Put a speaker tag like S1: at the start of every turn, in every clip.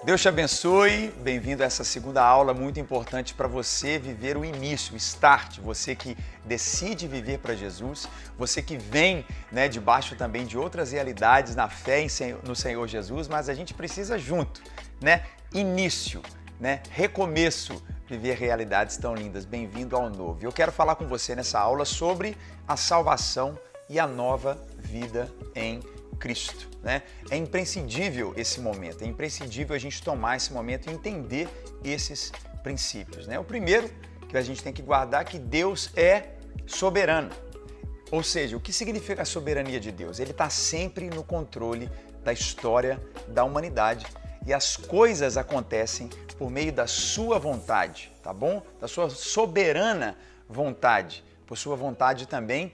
S1: Deus te abençoe, bem-vindo a essa segunda aula muito importante para você viver o início, o start, você que decide viver para Jesus, você que vem debaixo também de outras realidades na fé no Senhor Jesus, mas a gente precisa junto, início, recomeço, viver realidades tão lindas. Bem-vindo ao novo. Eu quero falar com você nessa aula sobre a salvação e a nova vida em Cristo. É imprescindível esse momento, é imprescindível a gente tomar esse momento e entender esses princípios. O primeiro que a gente tem que guardar é que Deus é soberano. Ou seja, o que significa a soberania de Deus? Ele está sempre no controle da história da humanidade e as coisas acontecem por meio da sua vontade, tá bom? Da sua soberana vontade, por sua vontade também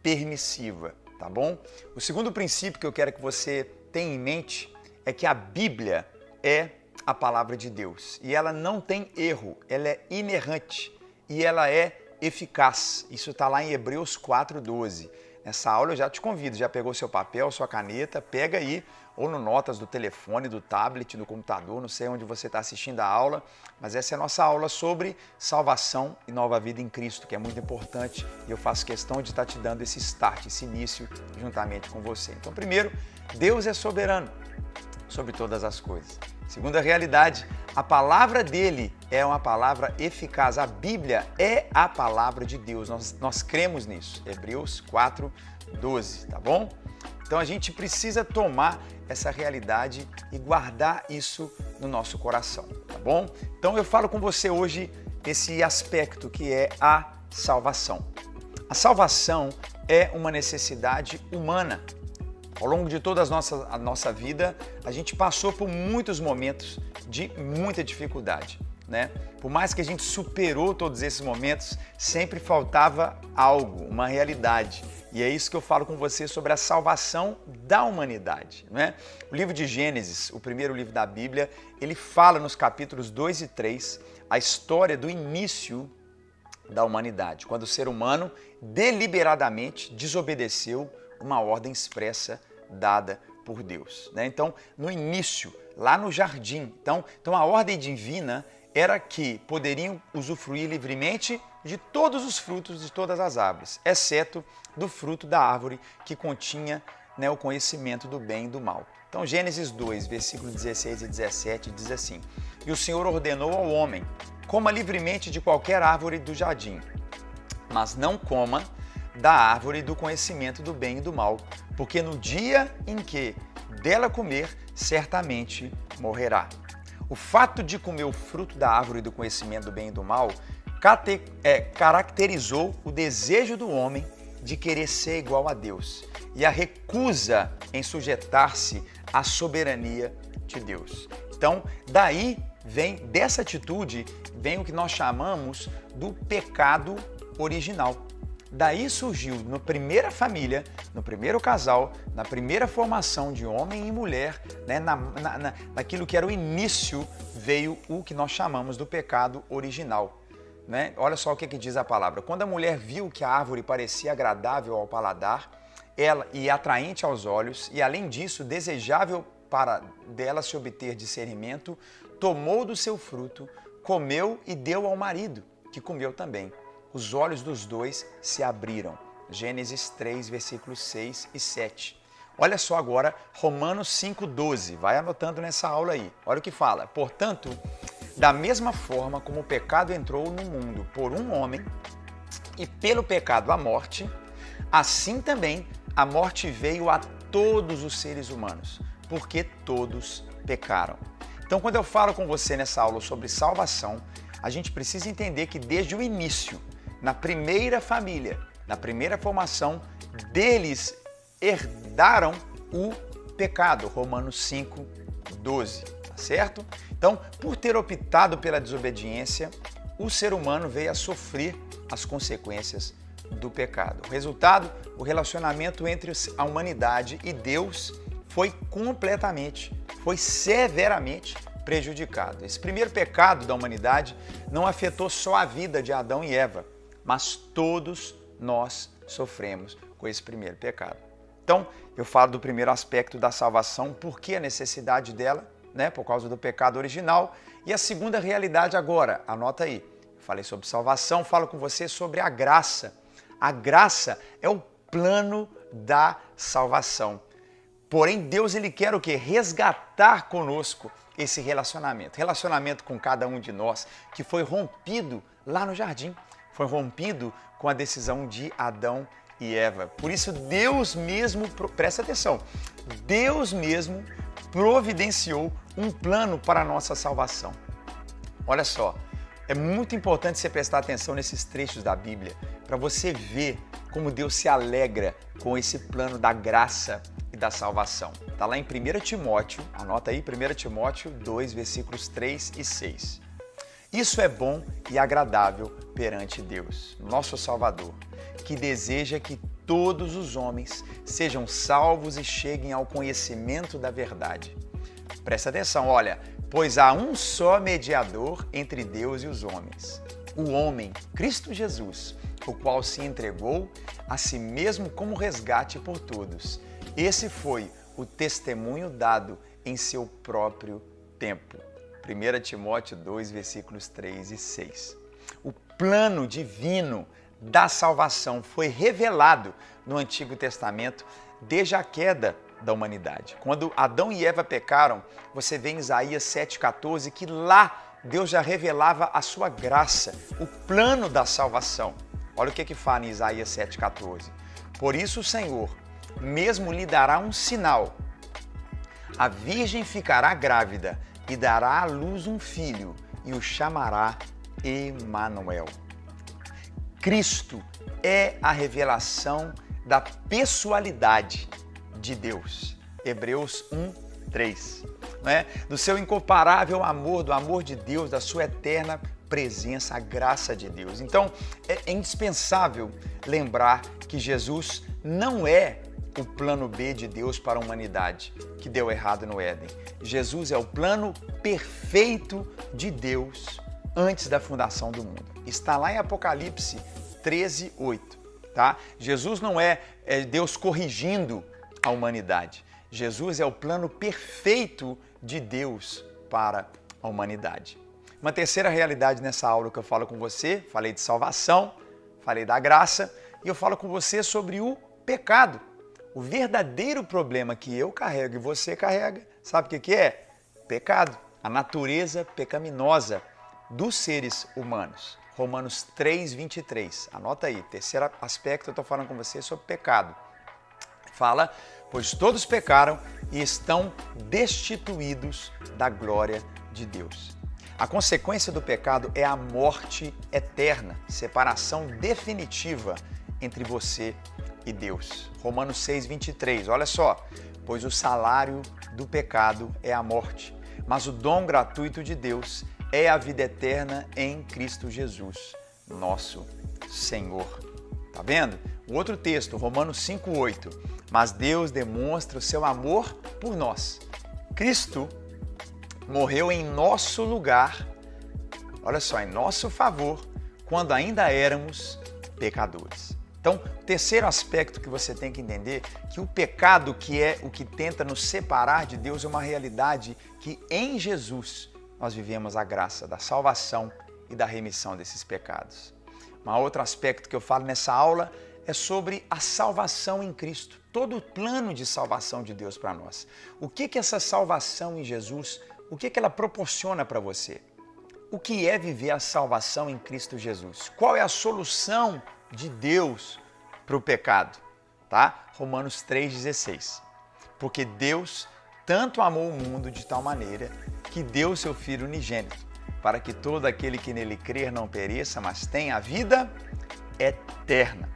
S1: permissiva. Tá bom? O segundo princípio que eu quero que você tenha em mente é que a Bíblia é a palavra de Deus e ela não tem erro, ela é inerrante e ela é eficaz. Isso está lá em Hebreus 4:12. Nessa aula eu já te convido, já pegou seu papel, sua caneta, pega aí, ou no notas do telefone, do tablet, do computador, não sei onde você está assistindo a aula, mas essa é a nossa aula sobre salvação e nova vida em Cristo, que é muito importante e eu faço questão de estar te dando esse start, esse início, juntamente com você. Então, primeiro, Deus é soberano sobre todas as coisas. Segunda realidade, a palavra dele é uma palavra eficaz. A Bíblia é a palavra de Deus. Nós cremos nisso. Hebreus 4:12, tá bom? Então a gente precisa tomar essa realidade e guardar isso no nosso coração, tá bom? Então eu falo com você hoje esse aspecto que é a salvação. A salvação é uma necessidade humana. Ao longo de toda a nossa vida, a gente passou por muitos momentos de muita dificuldade, Por mais que a gente superou todos esses momentos, sempre faltava algo, uma realidade. E é isso que eu falo com você sobre a salvação da humanidade, O livro de Gênesis, o primeiro livro da Bíblia, ele fala nos capítulos 2 e 3 a história do início da humanidade, quando o ser humano deliberadamente desobedeceu uma ordem expressa dada por Deus. Então, no início, lá no jardim, então a ordem divina era que poderiam usufruir livremente de todos os frutos de todas as árvores, exceto do fruto da árvore que continha o conhecimento do bem e do mal. Então, Gênesis 2, versículos 16 e 17 diz assim: E o Senhor ordenou ao homem, coma livremente de qualquer árvore do jardim, mas não coma da árvore do conhecimento do bem e do mal, porque no dia em que dela comer, certamente morrerá. O fato de comer o fruto da árvore do conhecimento do bem e do mal caracterizou o desejo do homem de querer ser igual a Deus e a recusa em sujeitar-se à soberania de Deus. Então, dessa atitude, vem o que nós chamamos do pecado original. Daí surgiu, na primeira família, no primeiro casal, na primeira formação de homem e mulher, naquilo que era o início, veio o que nós chamamos do pecado original. Olha só o que diz a palavra. Quando a mulher viu que a árvore parecia agradável ao paladar e atraente aos olhos, e além disso, desejável para dela se obter discernimento, tomou do seu fruto, comeu e deu ao marido, que comeu também. Os olhos dos dois se abriram. Gênesis 3, versículos 6 e 7. Olha só agora Romanos 5:12. Vai anotando nessa aula aí. Olha o que fala. Portanto, da mesma forma como o pecado entrou no mundo por um homem e pelo pecado a morte, assim também a morte veio a todos os seres humanos, porque todos pecaram. Então, quando eu falo com você nessa aula sobre salvação, a gente precisa entender que desde o início, na primeira família, na primeira formação, deles herdaram o pecado. Romanos 5:12, tá certo? Então, por ter optado pela desobediência, o ser humano veio a sofrer as consequências do pecado. O resultado, o relacionamento entre a humanidade e Deus foi severamente prejudicado. Esse primeiro pecado da humanidade não afetou só a vida de Adão e Eva, mas todos nós sofremos com esse primeiro pecado. Então, eu falo do primeiro aspecto da salvação, por que a necessidade dela? né, por causa do pecado original. E a segunda realidade agora, anota aí. Falei sobre salvação, falo com você sobre a graça. A graça é o plano da salvação. Porém, Deus ele quer o quê? Resgatar conosco esse relacionamento. Relacionamento com cada um de nós que foi rompido lá no jardim. Foi rompido com a decisão de Adão e Eva. Por isso, Deus mesmo, presta atenção, Deus mesmo providenciou um plano para a nossa salvação. Olha só, é muito importante você prestar atenção nesses trechos da Bíblia para você ver como Deus se alegra com esse plano da graça e da salvação. Está lá em 1 Timóteo, anota aí, 1 Timóteo 2, versículos 3 e 6. Isso é bom e agradável perante Deus, nosso Salvador, que deseja que todos os homens sejam salvos e cheguem ao conhecimento da verdade. Presta atenção, olha, pois há um só mediador entre Deus e os homens, o homem, Cristo Jesus, o qual se entregou a si mesmo como resgate por todos. Esse foi o testemunho dado em seu próprio tempo. 1 Timóteo 2, versículos 3 e 6. O plano divino da salvação foi revelado no Antigo Testamento desde a queda da humanidade. Quando Adão e Eva pecaram, você vê em Isaías 7,14 que lá Deus já revelava a sua graça, o plano da salvação. Olha o que fala em Isaías 7,14. Por isso o Senhor mesmo lhe dará um sinal. A virgem ficará grávida e dará à luz um filho e o chamará Emanuel. Cristo é a revelação da pessoalidade de Deus. Hebreus 1:3. Do seu incomparável amor, do amor de Deus, da sua eterna presença, a graça de Deus. Então, é indispensável lembrar que Jesus não é o plano B de Deus para a humanidade, que deu errado no Éden. Jesus é o plano perfeito de Deus antes da fundação do mundo. Está lá em Apocalipse 13:8, tá? Jesus não é Deus corrigindo a humanidade. Jesus é o plano perfeito de Deus para a humanidade. Uma terceira realidade nessa aula que eu falo com você, falei de salvação, falei da graça, e eu falo com você sobre o pecado. O verdadeiro problema que eu carrego e você carrega, sabe o que é? Pecado, a natureza pecaminosa dos seres humanos. Romanos 3:23, anota aí, terceiro aspecto eu estou falando com você sobre pecado. Fala, pois todos pecaram e estão destituídos da glória de Deus. A consequência do pecado é a morte eterna, separação definitiva entre você e Deus. Romanos 6:23, olha só, pois o salário do pecado é a morte, mas o dom gratuito de Deus é a vida eterna em Cristo Jesus, nosso Senhor. Tá vendo? O outro texto, Romanos 5:8, mas Deus demonstra o seu amor por nós. Cristo morreu em nosso lugar, olha só, em nosso favor, quando ainda éramos pecadores. Então, o terceiro aspecto que você tem que entender é que o pecado, que é o que tenta nos separar de Deus, é uma realidade que em Jesus nós vivemos a graça da salvação e da remissão desses pecados. Um outro aspecto que eu falo nessa aula é sobre a salvação em Cristo, todo o plano de salvação de Deus para nós. O que essa salvação em Jesus, o que ela proporciona para você? O que é viver a salvação em Cristo Jesus? Qual é a solução de Deus para o pecado? Tá? Romanos 3:16. Porque Deus tanto amou o mundo de tal maneira que deu seu Filho unigênito, para que todo aquele que nele crer não pereça, mas tenha a vida eterna.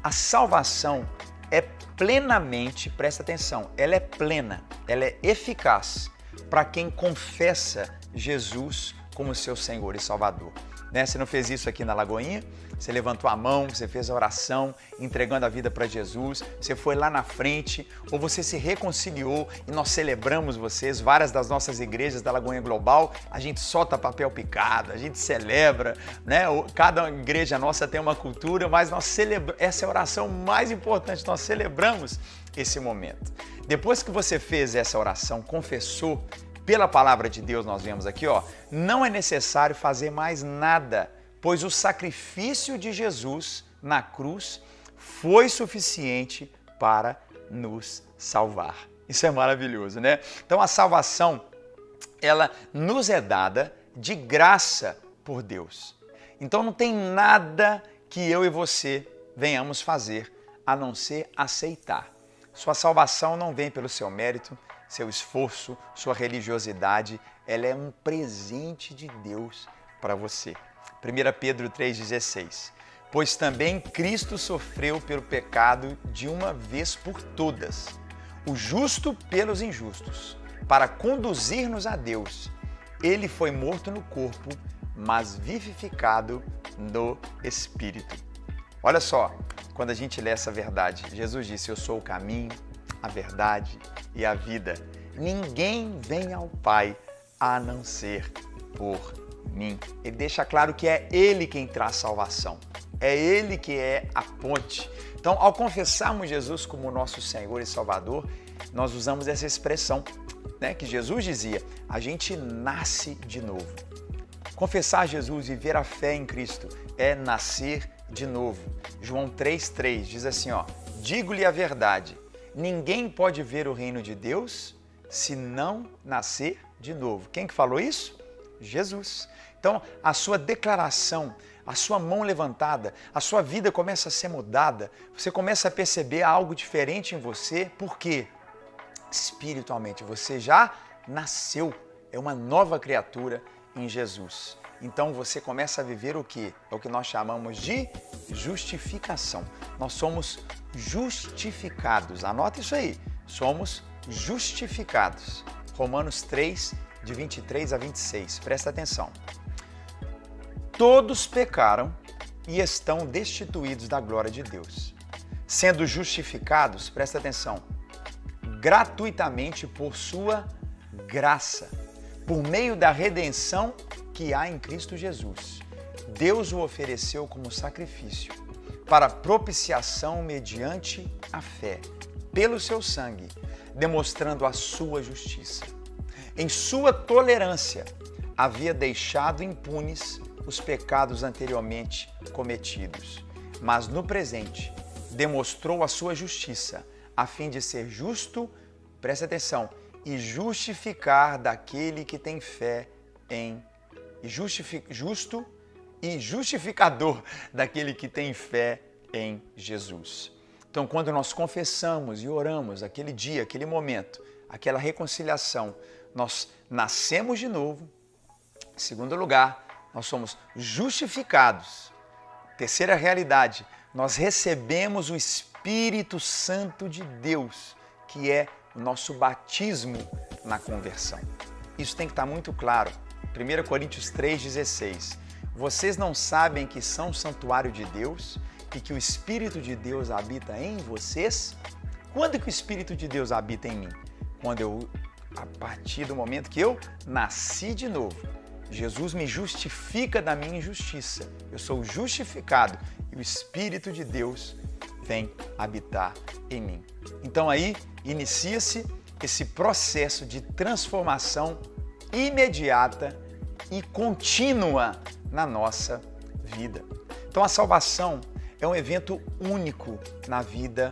S1: A salvação é plenamente, presta atenção, ela é plena, ela é eficaz para quem confessa Jesus como seu Senhor e Salvador. Você não fez isso aqui na Lagoinha? Você levantou a mão, você fez a oração, entregando a vida para Jesus, você foi lá na frente, ou você se reconciliou e nós celebramos vocês. Várias das nossas igrejas da Lagoinha Global, a gente solta papel picado, a gente celebra, né? Cada igreja nossa tem uma cultura, mas nós celebramos, essa é a oração mais importante, nós celebramos esse momento. Depois que você fez essa oração, confessou Pela palavra de Deus nós vemos aqui, não é necessário fazer mais nada, pois o sacrifício de Jesus na cruz foi suficiente para nos salvar. Isso é maravilhoso, né? Então a salvação, ela nos é dada de graça por Deus. Então não tem nada que eu e você venhamos fazer a não ser aceitar. Sua salvação não vem pelo seu mérito, seu esforço, sua religiosidade, ela é um presente de Deus para você. 1 Pedro 3,16. Pois também Cristo sofreu pelo pecado de uma vez por todas, o justo pelos injustos, para conduzir-nos a Deus. Ele foi morto no corpo, mas vivificado no Espírito. Olha só, quando a gente lê essa verdade, Jesus disse, eu sou o caminho, a verdade e a vida. Ninguém vem ao Pai a não ser por mim. Ele deixa claro que é Ele quem traz salvação. É Ele que é a ponte. Então, ao confessarmos Jesus como nosso Senhor e Salvador, nós usamos essa expressão, né, que Jesus dizia, a gente nasce de novo. Confessar Jesus e ver a fé em Cristo é nascer de novo. João 3,3 diz assim, digo-lhe a verdade, ninguém pode ver o reino de Deus se não nascer de novo. Quem que falou isso? Jesus. Então, a sua declaração, a sua mão levantada, a sua vida começa a ser mudada, você começa a perceber algo diferente em você, por quê? Espiritualmente, você já nasceu, é uma nova criatura em Jesus. Então você começa a viver o que? É o que nós chamamos de justificação. Nós somos justificados. Anota isso aí. Somos justificados. Romanos 3, de 23 a 26. Presta atenção. Todos pecaram e estão destituídos da glória de Deus, sendo justificados, presta atenção, gratuitamente por sua graça, por meio da redenção que há em Cristo Jesus. Deus o ofereceu como sacrifício para propiciação mediante a fé, pelo seu sangue, demonstrando a sua justiça. Em sua tolerância, havia deixado impunes os pecados anteriormente cometidos, mas no presente demonstrou a sua justiça, a fim de ser justo, presta atenção, e justificar daquele que tem fé em justo e justificador daquele que tem fé em Jesus. Então, quando nós confessamos e oramos aquele dia, aquele momento, aquela reconciliação, nós nascemos de novo. Em segundo lugar, nós somos justificados. Terceira realidade, nós recebemos o Espírito Santo de Deus, que é o nosso batismo na conversão. Isso tem que estar muito claro. 1 Coríntios 3,16. Vocês não sabem que são santuário de Deus e que o Espírito de Deus habita em vocês? Quando que o Espírito de Deus habita em mim? A partir do momento que eu nasci de novo. Jesus me justifica da minha injustiça. Eu sou justificado e o Espírito de Deus vem habitar em mim. Então aí inicia-se esse processo de transformação imediata e contínua na nossa vida. Então a salvação é um evento único na vida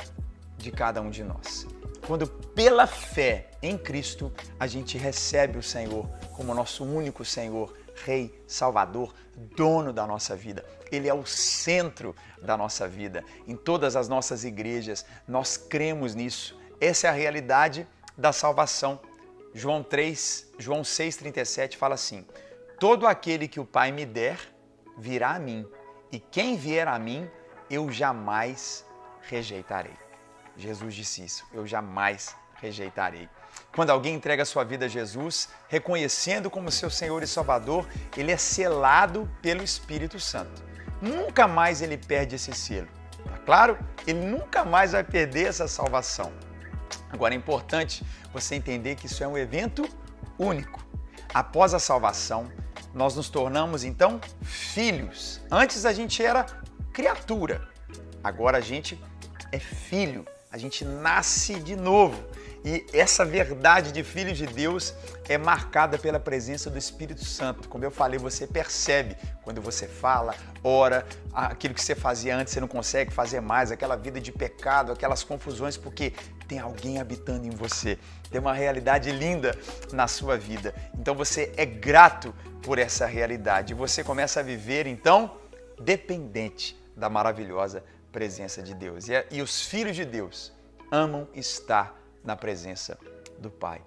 S1: de cada um de nós. Quando pela fé em Cristo a gente recebe o Senhor como nosso único Senhor, Rei, Salvador, dono da nossa vida. Ele é o centro da nossa vida. Em todas as nossas igrejas nós cremos nisso. Essa é a realidade da salvação. João 6,37 fala assim, todo aquele que o Pai me der, virá a mim, e quem vier a mim, eu jamais rejeitarei. Jesus disse isso, eu jamais rejeitarei. Quando alguém entrega a sua vida a Jesus, reconhecendo como seu Senhor e Salvador, ele é selado pelo Espírito Santo. Nunca mais ele perde esse selo, tá claro? Ele nunca mais vai perder essa salvação. Agora é importante você entender que isso é um evento único. Após a salvação, nós nos tornamos então filhos. Antes a gente era criatura, agora a gente é filho, a gente nasce de novo. E essa verdade de filhos de Deus é marcada pela presença do Espírito Santo. Como eu falei, você percebe quando você fala, ora, aquilo que você fazia antes você não consegue fazer mais, aquela vida de pecado, aquelas confusões, porque tem alguém habitando em você. Tem uma realidade linda na sua vida. Então você é grato por essa realidade. E você começa a viver, então, dependente da maravilhosa presença de Deus. E os filhos de Deus amam estar na presença do Pai.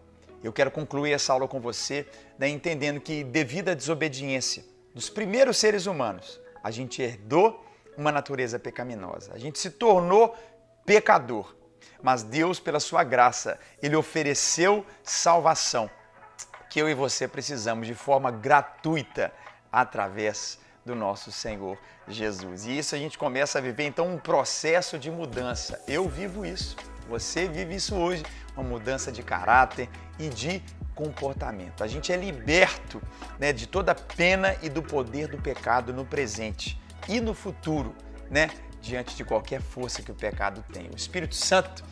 S1: Eu quero concluir essa aula com você, né, entendendo que devido à desobediência dos primeiros seres humanos, a gente herdou uma natureza pecaminosa. A gente se tornou pecador. Mas Deus, pela sua graça, Ele ofereceu salvação que eu e você precisamos de forma gratuita através do nosso Senhor Jesus. E isso a gente começa a viver, então, um processo de mudança. Eu vivo isso, você vive isso hoje, uma mudança de caráter e de comportamento. A gente é liberto, né, de toda a pena e do poder do pecado no presente e no futuro, né, diante de qualquer força que o pecado tem. O Espírito Santo,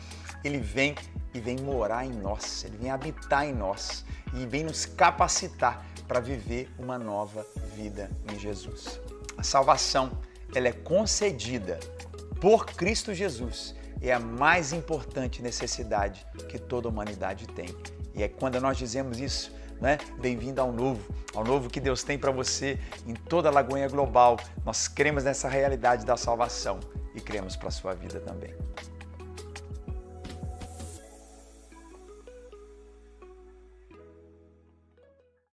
S1: ele vem e vem morar em nós, ele vem habitar em nós e vem nos capacitar para viver uma nova vida em Jesus. A salvação, ela é concedida por Cristo Jesus. É a mais importante necessidade que toda a humanidade tem. E é quando nós dizemos isso, né? Bem-vindo ao novo que Deus tem para você em toda a Lagoinha Global. Nós cremos nessa realidade da salvação e cremos para a sua vida também.